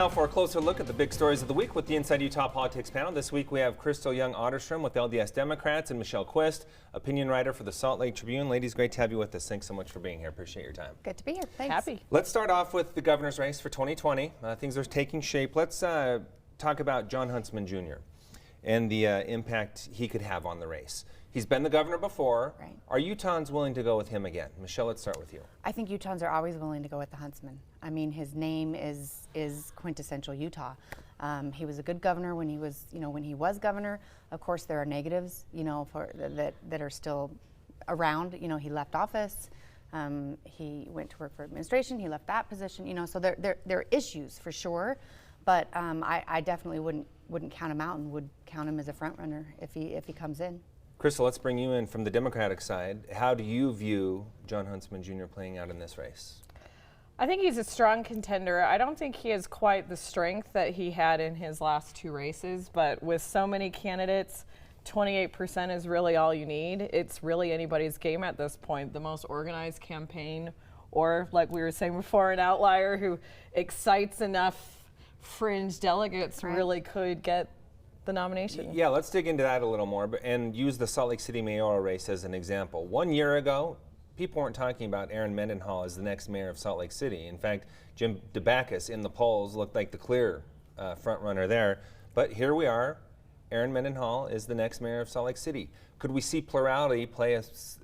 Now for a closer look at the big stories of the week with the Inside Utah Politics panel. This week we have Crystal Young-Otterstrom with LDS Democrats and Michelle Quist, opinion writer for the Salt Lake Tribune. Ladies, great to have you with us. Thanks so much for being here. Appreciate your time. Good to be here. Thanks. Happy. Let's start off with the governor's race for 2020. Things are taking shape. Let's talk about Jon Huntsman Jr. and the impact he could have on the race. He's been the governor before. Right. Are Utahns willing to go with him again? Michelle, let's start with you. I think Utahns are always willing to go with the Huntsman. I mean, his name is quintessential Utah. He was a good governor when he was, when he was governor. Of course, there are negatives, for that are still around. He left office. He went to work for administration. He left that position. So there are issues for sure. But I definitely wouldn't count him out and would count him as a front runner if he comes in. Crystal, let's bring you in from the Democratic side. How do you view Jon Huntsman Jr. playing out in this race? I think he's a strong contender. I don't think he has quite the strength that he had in his last two races, but with so many candidates, 28% is really all you need. It's really anybody's game at this point. The most organized campaign, or like we were saying before, an outlier who excites enough fringe delegates really could get the nomination. Yeah, let's dig into that a little more and use the Salt Lake City mayoral race as an example. 1 year ago, people weren't talking about Aaron Mendenhall as the next mayor of Salt Lake City. In fact, Jim DeBackus in the polls looked like the clear front runner there. But here we are. Aaron Mendenhall is the next mayor of Salt Lake City. Could we see plurality play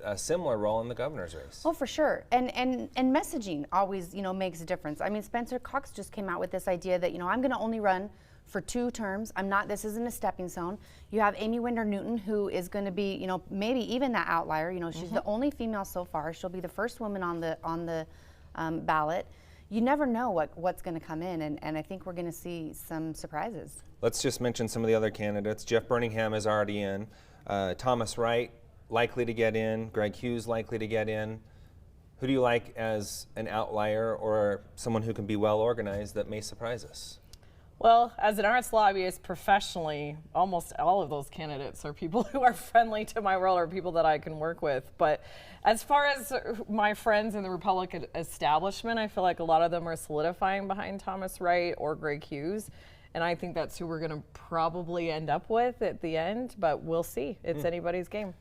a similar role in the governor's race? Oh, for sure. And messaging always, makes a difference. I mean, Spencer Cox just came out with this idea that, I'm going to only run for 2 terms. This isn't a stepping stone. You have Amy Winder-Newton, who is going to be, maybe even that outlier. She's the only female so far. She'll be the first woman on the ballot. You never know what's going to come in, and I think we're going to see some surprises. Let's just mention some of the other candidates. Jeff Birmingham is already in. Thomas Wright likely to get in. Greg Hughes likely to get in. Who do you like as an outlier or someone who can be well organized that may surprise us? Well, as an arts lobbyist professionally, almost all of those candidates are people who are friendly to my role or people that I can work with. But as far as my friends in the Republican establishment, I feel like a lot of them are solidifying behind Thomas Wright or Greg Hughes. And I think that's who we're going to probably end up with at the end, but we'll see. It's anybody's game.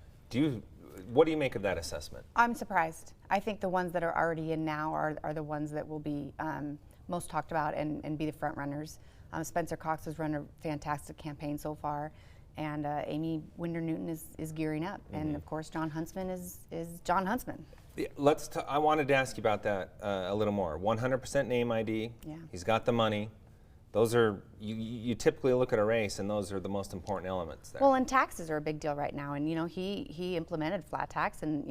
What do you make of that assessment? I'm surprised. I think the ones that are already in now are the ones that will be most talked about and be the front runners. Spencer Cox has run a fantastic campaign so far, and Amy Winder-Newton is gearing up, and of course Jon Huntsman is Jon Huntsman. Yeah, I wanted to ask you about that a little more. 100% name ID. Yeah. He's got the money. Those are you typically look at a race, and those are the most important elements there. Well, and taxes are a big deal right now, and he implemented flat tax, and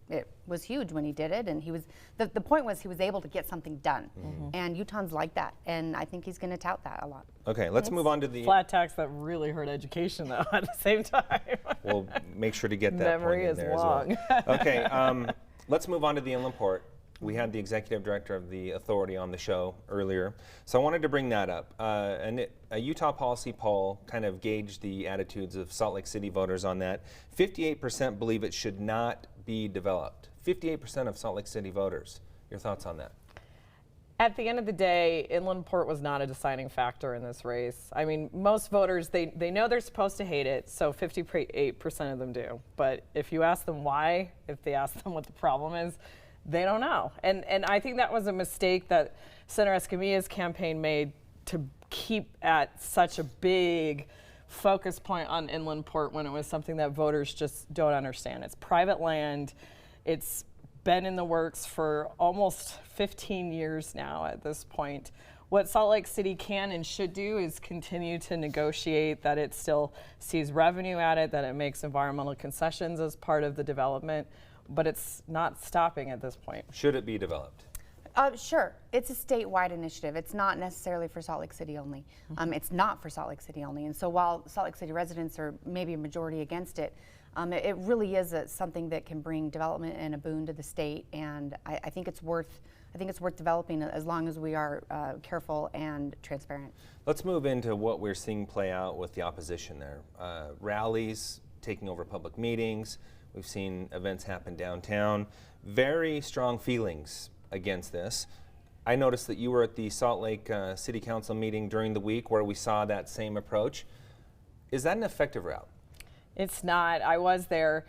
it was huge when he did it, and he was the point was he was able to get something done, and Utahns like that, and I think he's going to tout that a lot. Okay, let's move on to the flat tax that really hurt education though at the same time. We'll make sure to get that memory point in is there long. as well. Okay, let's move on to the inland port. We had the executive director of the authority on the show earlier, so I wanted to bring that up. A Utah policy poll kind of gauged the attitudes of Salt Lake City voters on that. 58% believe it should not be developed. 58% of Salt Lake City voters. Your thoughts on that? At the end of the day, inland port was not a deciding factor in this race. I mean, most voters, they know they're supposed to hate it, so 58% of them do. But if you ask them why, if they ask them what the problem is, they don't know. And I think that was a mistake that Senator Escamilla's campaign made to keep at such a big focus point on inland port when it was something that voters just don't understand. It's private land. It's been in the works for almost 15 years now at this point. What Salt Lake City can and should do is continue to negotiate that it still sees revenue at it, that it makes environmental concessions as part of the development, but it's not stopping at this point. Should it be developed? Sure. It's a statewide initiative. It's not necessarily for Salt Lake City only. It's not for Salt Lake City only. And so while Salt Lake City residents are maybe a majority against it, it really is something that can bring development and a boon to the state. And I think it's worth developing as long as we are careful and transparent. Let's move into what we're seeing play out with the opposition there. Rallies, taking over public meetings. We've seen events happen downtown. Very strong feelings against this. I noticed that you were at the Salt Lake City Council meeting during the week where we saw that same approach. Is that an effective route? It's not. I was there.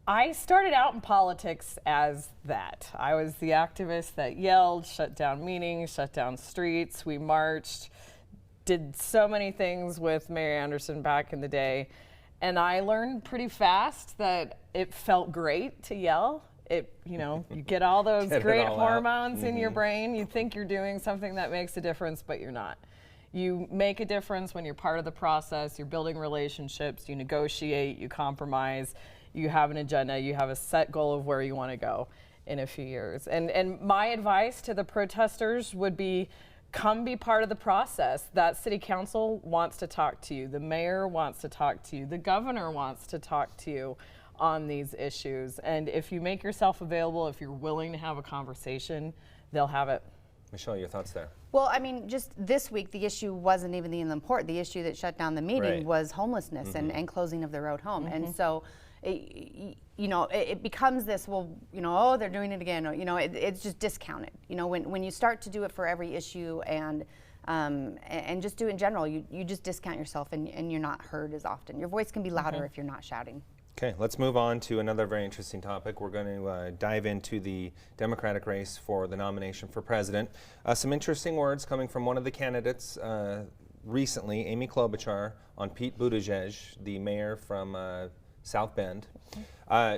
I started out in politics as that. I was the activist that yelled, shut down meetings, shut down streets. We marched, did so many things with Mayor Anderson back in the day. And I learned pretty fast that it felt great to yell. You get all those great hormones in your brain. You think you're doing something that makes a difference, but you're not. You make a difference when you're part of the process, you're building relationships, you negotiate, you compromise, you have an agenda, you have a set goal of where you want to go in a few years. And my advice to the protesters would be, come be part of the process. That city council wants to talk to you. The mayor wants to talk to you. The governor wants to talk to you on these issues. And if you make yourself available, if you're willing to have a conversation, they'll have it. Michelle, your thoughts there? Well, I mean, just this week, the issue wasn't even the Inland Port. The issue that shut down the meeting was homelessness and closing of the road home. And so, it becomes this, oh, they're doing it again. It's just discounted. When you start to do it for every issue and just do it in general, you just discount yourself and you're not heard as often. Your voice can be louder if you're not shouting. Okay, let's move on to another very interesting topic. We're going to dive into the Democratic race for the nomination for president. Some interesting words coming from one of the candidates recently, Amy Klobuchar, on Pete Buttigieg, the mayor from South Bend.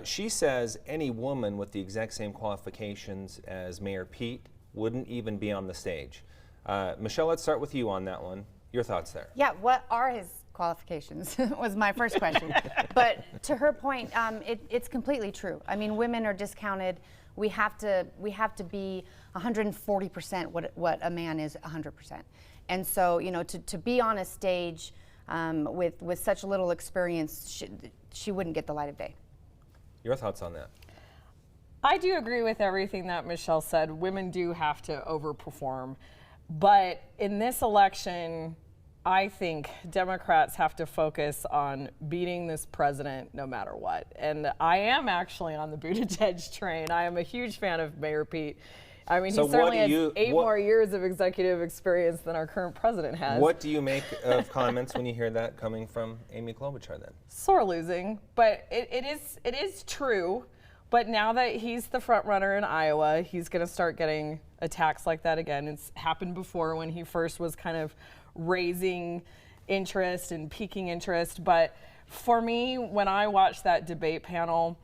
She says any woman with the exact same qualifications as Mayor Pete wouldn't even be on the stage. Michelle, let's start with you on that one. Your thoughts there? Yeah, what are his qualifications was my first question. But to her point, it's completely true. I mean, women are discounted. We have to be 140% what a man is 100%. And so, to be on a stage with such little experience, she wouldn't get the light of day. Your thoughts on that? I do agree with everything that Michelle said. Women do have to overperform. But in this election, I think Democrats have to focus on beating this president no matter what. And I am actually on the Buttigieg train. I am a huge fan of Mayor Pete. I mean, so he certainly has 8 more years of executive experience than our current president has. What do you make of comments when you hear that coming from Amy Klobuchar then? Sore losing, but it is true. But now that he's the front runner in Iowa, he's going to start getting attacks like that again. It's happened before when he first was kind of raising interest and piquing interest. But for me, when I watched that debate panel,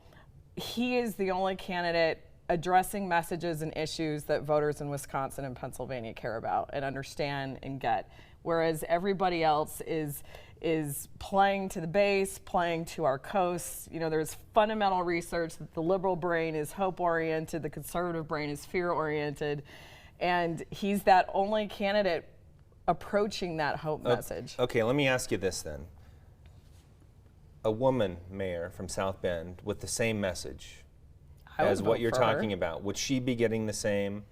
he is the only candidate addressing messages and issues that voters in Wisconsin and Pennsylvania care about and understand and get. Whereas everybody else is playing to the base, playing to our coasts. There's fundamental research that the liberal brain is hope-oriented, the conservative brain is fear-oriented, and he's that only candidate approaching that hope message. Okay, let me ask you this then. A woman mayor from South Bend with the same message as what you're talking about, would she be getting the same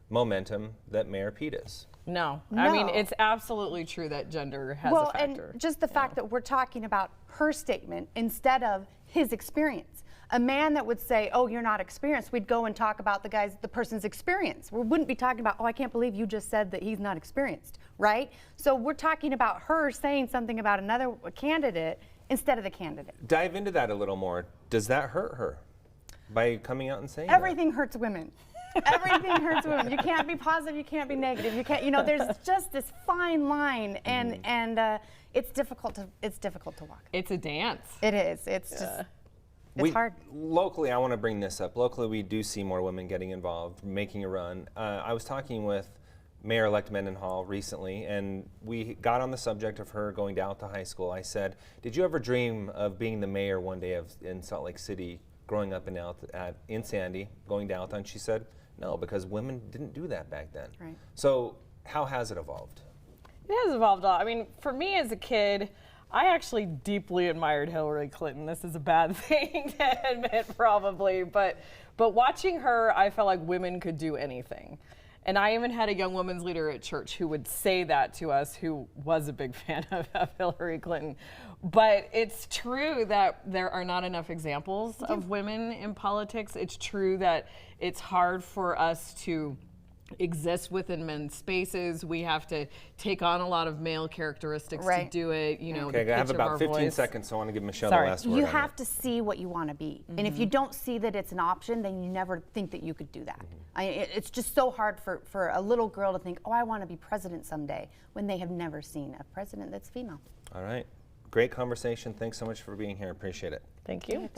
momentum that Mayor Pete is? No. I mean, it's absolutely true that gender has a factor. And just the fact that we're talking about her statement instead of his experience. A man that would say, oh, you're not experienced, we'd go and talk about the person's experience. We wouldn't be talking about, oh, I can't believe you just said that he's not experienced, right? So we're talking about her saying something about another candidate instead of the candidate. Dive into that a little more. Does that hurt her by coming out and saying Everything hurts women. Everything hurts women. You can't be positive, you can't be negative. You can't, there's just this fine line, and it's difficult to walk. It's a dance. It is. It's just. It's hard. Locally, I want to bring this up. Locally, we do see more women getting involved, making a run. I was talking with Mayor-elect Mendenhall recently, and we got on the subject of her going down to high school. I said, did you ever dream of being the mayor one day in Salt Lake City, growing up in Sandy, going downtown? She said, no, because women didn't do that back then. Right. So how has it evolved? It has evolved a lot. I mean, for me as a kid, I actually deeply admired Hillary Clinton. This is a bad thing to admit, probably, but watching her, I felt like women could do anything. And I even had a young women's leader at church who would say that to us, who was a big fan of Hillary Clinton. But it's true that there are not enough examples of women in politics. It's true that it's hard for us to exist within men's spaces. We have to take on a lot of male characteristics to Right. do it. You know, Okay, the I have pitch of about our 15 voice. seconds, so I want to give Michelle Sorry. the last word You on have that. to see what you want to be. And if you don't see that it's an option, then you never think that you could do that. It's just so hard for a little girl to think, oh, I want to be president someday, when they have never seen a president that's female. All right. Great conversation. Thanks so much for being here. Appreciate it. Thank you.